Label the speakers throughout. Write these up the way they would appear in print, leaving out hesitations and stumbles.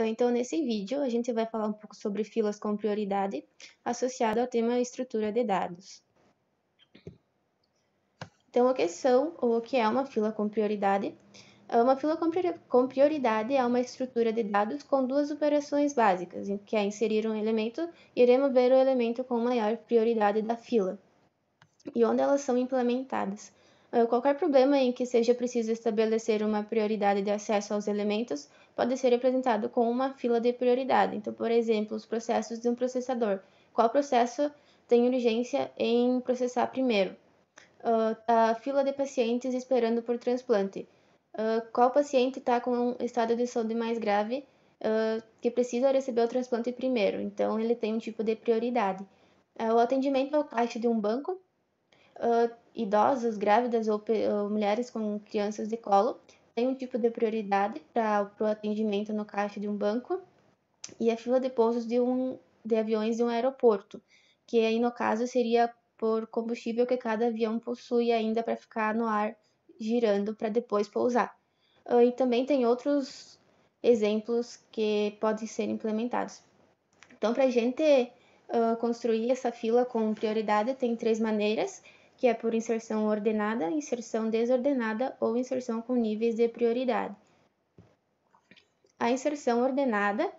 Speaker 1: Então, nesse vídeo, a gente vai falar um pouco sobre filas com prioridade associado ao tema estrutura de dados. Então, o que é uma fila com prioridade? Uma fila com prioridade é uma estrutura de dados com duas operações básicas, que é inserir um elemento e remover o elemento com maior prioridade da fila, e onde elas são implementadas. Qualquer problema em que seja preciso estabelecer uma prioridade de acesso aos elementos pode ser representado com uma fila de prioridade. Então, por exemplo, os processos de um processador. Qual processo tem urgência em processar primeiro? A fila de pacientes esperando por transplante. Qual paciente está com um estado de saúde mais grave que precisa receber o transplante primeiro? Então, ele tem um tipo de prioridade. O atendimento ao caixa de um banco. Idosos, grávidas ou mulheres com crianças de colo tem um tipo de prioridade para o atendimento no caixa de um banco. E a fila de pousos de aviões de um aeroporto, que aí no caso seria por combustível que cada avião possui ainda para ficar no ar girando para depois pousar. E também tem outros exemplos que podem ser implementados. Então, para a gente construir essa fila com prioridade, tem 3 maneiras, que é por inserção ordenada, inserção desordenada ou inserção com níveis de prioridade. A inserção ordenada,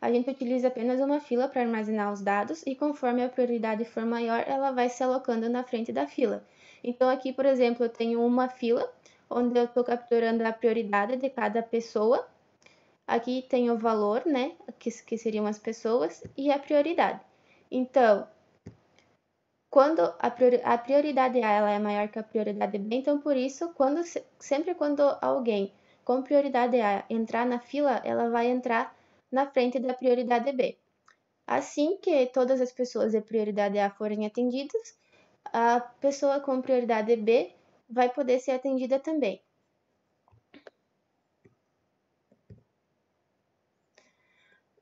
Speaker 1: a gente utiliza apenas uma fila para armazenar os dados e conforme a prioridade for maior, ela vai se alocando na frente da fila. Então, aqui, por exemplo, eu tenho uma fila onde eu estou capturando a prioridade de cada pessoa. Aqui tem o valor, né, que seriam as pessoas, e a prioridade. Então, quando a prioridade A ela é maior que a prioridade B, então por isso, sempre quando alguém com prioridade A entrar na fila, ela vai entrar na frente da prioridade B. Assim que todas as pessoas de prioridade A forem atendidas, a pessoa com prioridade B vai poder ser atendida também.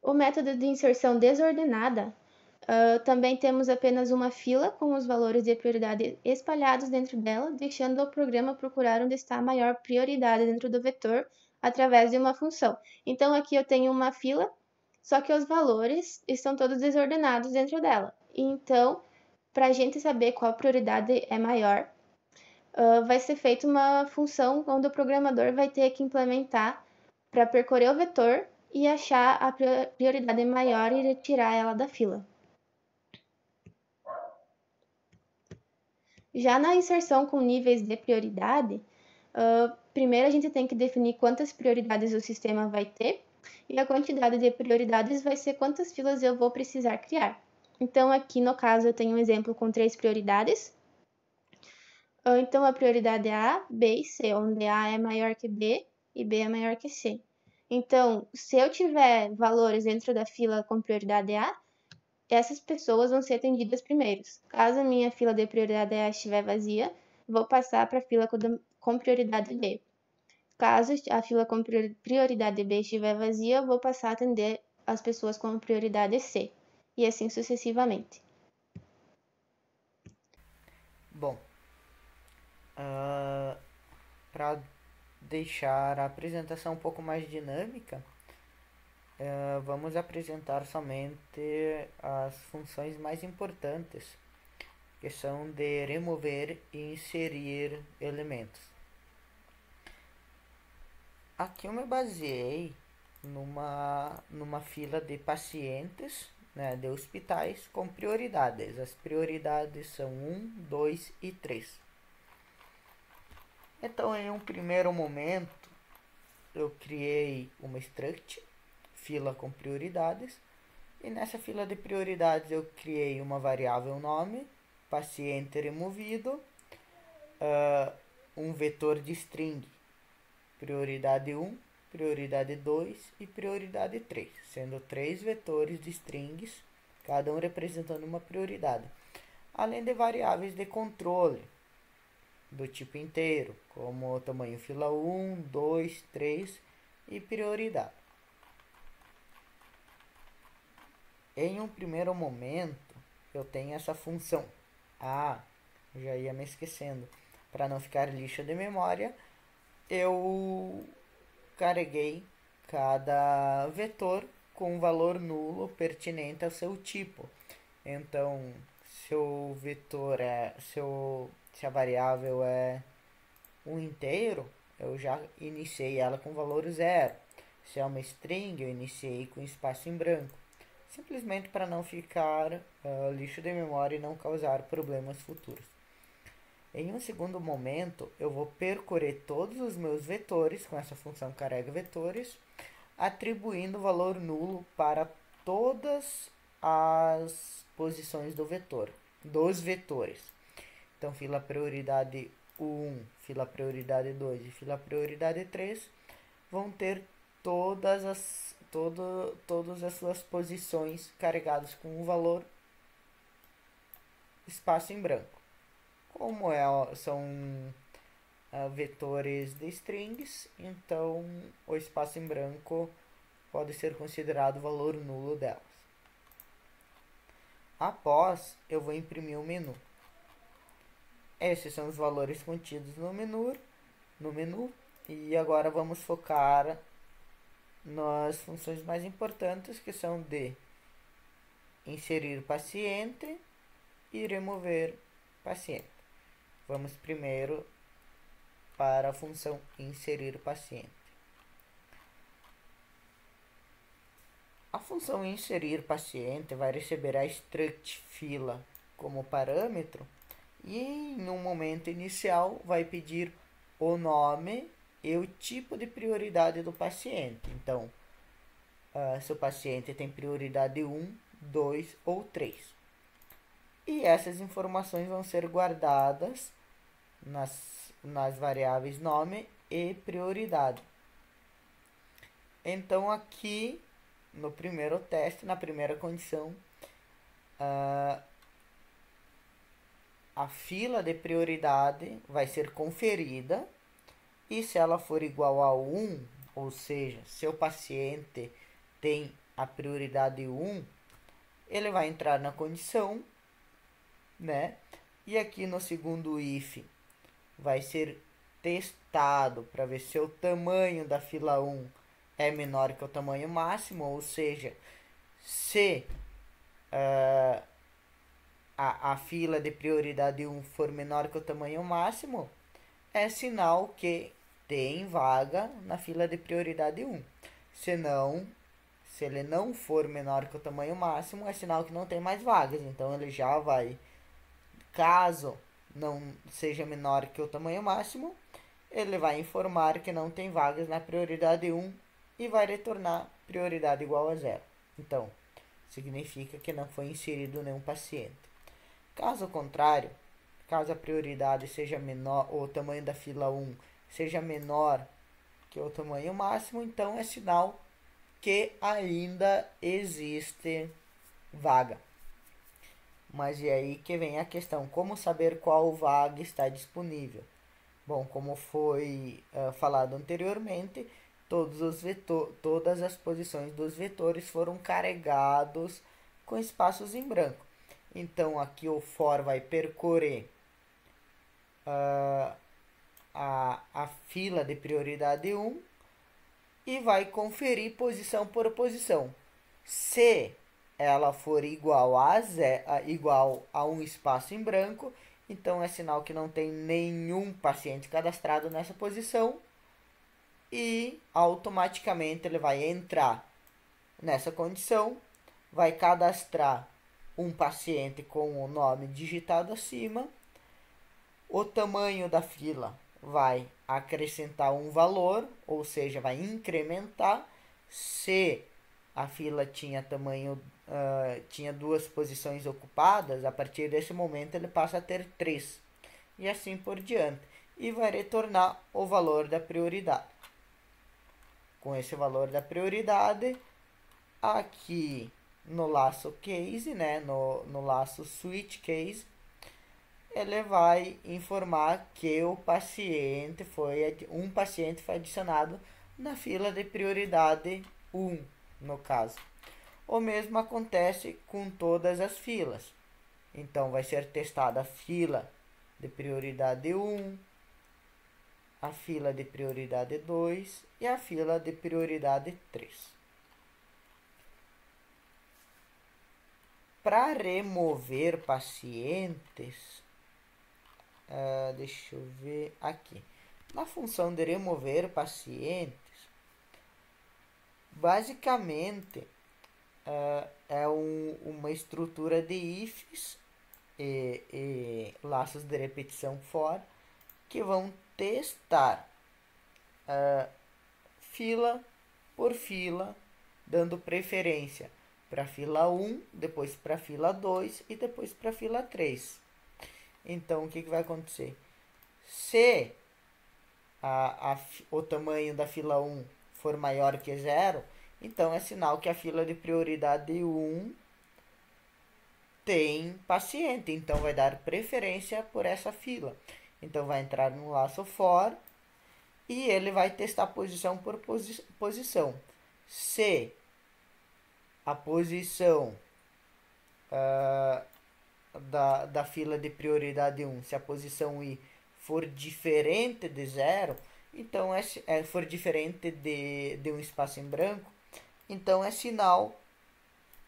Speaker 1: O método de inserção desordenada, também temos apenas uma fila com os valores de prioridade espalhados dentro dela, deixando o programa procurar onde está a maior prioridade dentro do vetor através de uma função. Então, aqui eu tenho uma fila, só que os valores estão todos desordenados dentro dela. Então, para a gente saber qual prioridade é maior, vai ser feita uma função onde o programador vai ter que implementar para percorrer o vetor e achar a prioridade maior e retirar ela da fila. Já na inserção com níveis de prioridade, primeiro a gente tem que definir quantas prioridades o sistema vai ter e a quantidade de prioridades vai ser quantas filas eu vou precisar criar. Então, aqui no caso, eu tenho um exemplo com 3 prioridades. Então, a prioridade é A, B e C, onde A é maior que B e B é maior que C. Então, se eu tiver valores dentro da fila com prioridade A, essas pessoas vão ser atendidas primeiros. Caso a minha fila de prioridade A estiver vazia, vou passar para a fila com prioridade B. Caso a fila com prioridade B estiver vazia, vou passar a atender as pessoas com prioridade C. E assim sucessivamente.
Speaker 2: Bom, para deixar a apresentação um pouco mais dinâmica, vamos apresentar somente as funções mais importantes, que são de remover e inserir elementos. Aqui eu me baseei numa fila de pacientes, né, de hospitais com prioridades. As prioridades são 1, 2 e 3. Então, em um primeiro momento, eu criei uma struct, fila com prioridades, e nessa fila de prioridades eu criei uma variável nome, paciente removido, um vetor de string, prioridade 1, prioridade 2 e prioridade 3, sendo 3 vetores de strings, cada um representando uma prioridade, além de variáveis de controle do tipo inteiro, como tamanho fila 1, 2, 3 e prioridade. Em um primeiro momento, eu tenho essa função. Já ia me esquecendo. Para não ficar lixo de memória, eu carreguei cada vetor com um valor nulo pertinente ao seu tipo. Então, se o vetor se a variável é um inteiro, eu já iniciei ela com valor zero. Se é uma string, eu iniciei com espaço em branco. Simplesmente para não ficar lixo de memória e não causar problemas futuros. Em um segundo momento, eu vou percorrer todos os meus vetores com essa função carrega vetores, atribuindo valor nulo para todas as posições dos vetores. Então, fila prioridade 1, fila prioridade 2 e fila prioridade 3 vão ter todas as suas posições carregadas com o valor espaço em branco. Como são vetores de strings, então o espaço em branco pode ser considerado o valor nulo delas. Após, eu vou imprimir o menu. Esses são os valores contidos no menu e agora vamos focar nas funções mais importantes, que são de inserir paciente e remover paciente. Vamos primeiro para a função inserir paciente. A função inserir paciente vai receber a struct fila como parâmetro e em um momento inicial vai pedir o nome e o tipo de prioridade do paciente. Então, se o paciente tem prioridade 1, 2 ou 3. E essas informações vão ser guardadas nas variáveis nome e prioridade. Então, aqui no primeiro teste, na primeira condição, a fila de prioridade vai ser conferida e se ela for igual a 1, ou seja, se o paciente tem a prioridade 1, ele vai entrar na condição, né? E aqui no segundo if vai ser testado para ver se o tamanho da fila 1 é menor que o tamanho máximo, ou seja, se a fila de prioridade 1 for menor que o tamanho máximo, é sinal que tem vaga na fila de prioridade 1. Se ele não for menor que o tamanho máximo, é sinal que não tem mais vagas. Então ele já vai, caso não seja menor que o tamanho máximo, ele vai informar que não tem vagas na prioridade 1 e vai retornar prioridade igual a 0. Então, significa que não foi inserido nenhum paciente. Caso contrário, caso a prioridade seja menor, ou o tamanho da fila 1 seja menor que o tamanho máximo, então é sinal que ainda existe vaga. Mas e aí que vem a questão, como saber qual vaga está disponível? Bom, como foi falado anteriormente, todas as posições dos vetores foram carregados com espaços em branco. Então aqui o for vai percorrer a fila de prioridade 1 e vai conferir posição por posição. Se ela for igual a um espaço em branco, então é sinal que não tem nenhum paciente cadastrado nessa posição e automaticamente ele vai entrar nessa condição, vai cadastrar um paciente com o nome digitado acima, o tamanho da fila vai acrescentar um valor, ou seja, vai incrementar. Se a fila tinha tinha 2 posições ocupadas, a partir desse momento ele passa a ter 3 e assim por diante, e vai retornar o valor da prioridade. Com esse valor da prioridade, aqui no laço case, né, no laço switch case, ele vai informar que um paciente foi adicionado na fila de prioridade 1, no caso. O mesmo acontece com todas as filas. Então vai ser testada a fila de prioridade 1, a fila de prioridade 2 e a fila de prioridade 3. Para remover pacientes, deixa eu ver aqui. Na função de remover pacientes, basicamente é uma estrutura de ifs e laços de repetição for que vão testar fila por fila, dando preferência para a fila 1, depois para a fila 2 e depois para a fila 3. Então, o que vai acontecer? Se o tamanho da fila 1 for maior que 0, então é sinal que a fila de prioridade 1 tem paciente, então vai dar preferência por essa fila. Então vai entrar no laço for e ele vai testar posição por posição. Se a posição da fila de prioridade 1, se a posição I for diferente de 0, então for diferente de um espaço em branco, então é sinal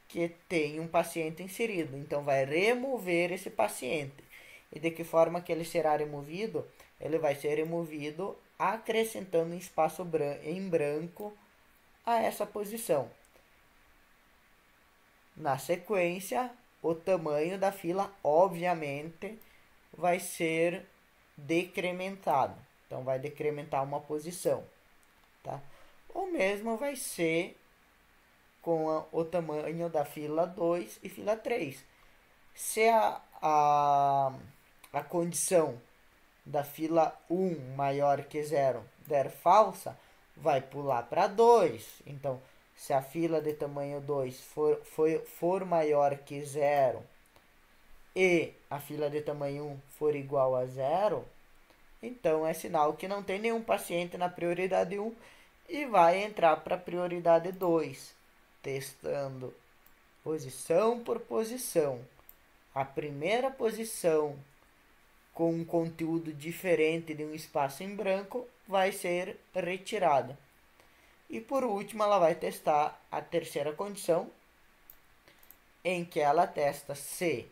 Speaker 2: que tem um paciente inserido. Então vai remover esse paciente. E de que forma que ele será removido? Ele vai ser removido acrescentando um espaço em branco a essa posição. Na sequência, o tamanho da fila, obviamente, vai ser decrementado. Então, vai decrementar uma posição. Tá? O mesmo vai ser com o tamanho da fila 2 e fila 3. Se a condição da fila 1 maior que 0 der falsa, vai pular para 2. Então, se a fila de tamanho 2 for maior que 0 e a fila de tamanho 1 for igual a 0, então é sinal que não tem nenhum paciente na prioridade 1 e vai entrar para a prioridade 2, testando posição por posição. A primeira posição com um conteúdo diferente de um espaço em branco vai ser retirada. E por último, ela vai testar a terceira condição, em que ela testa se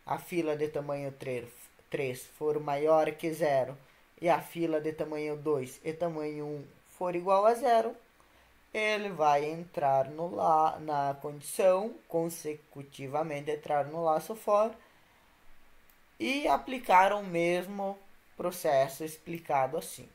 Speaker 2: a fila de tamanho 3 for maior que 0 e a fila de tamanho 2 e tamanho 1 for igual a 0, ele vai entrar na condição, consecutivamente entrar no laço for e aplicar o mesmo processo explicado assim.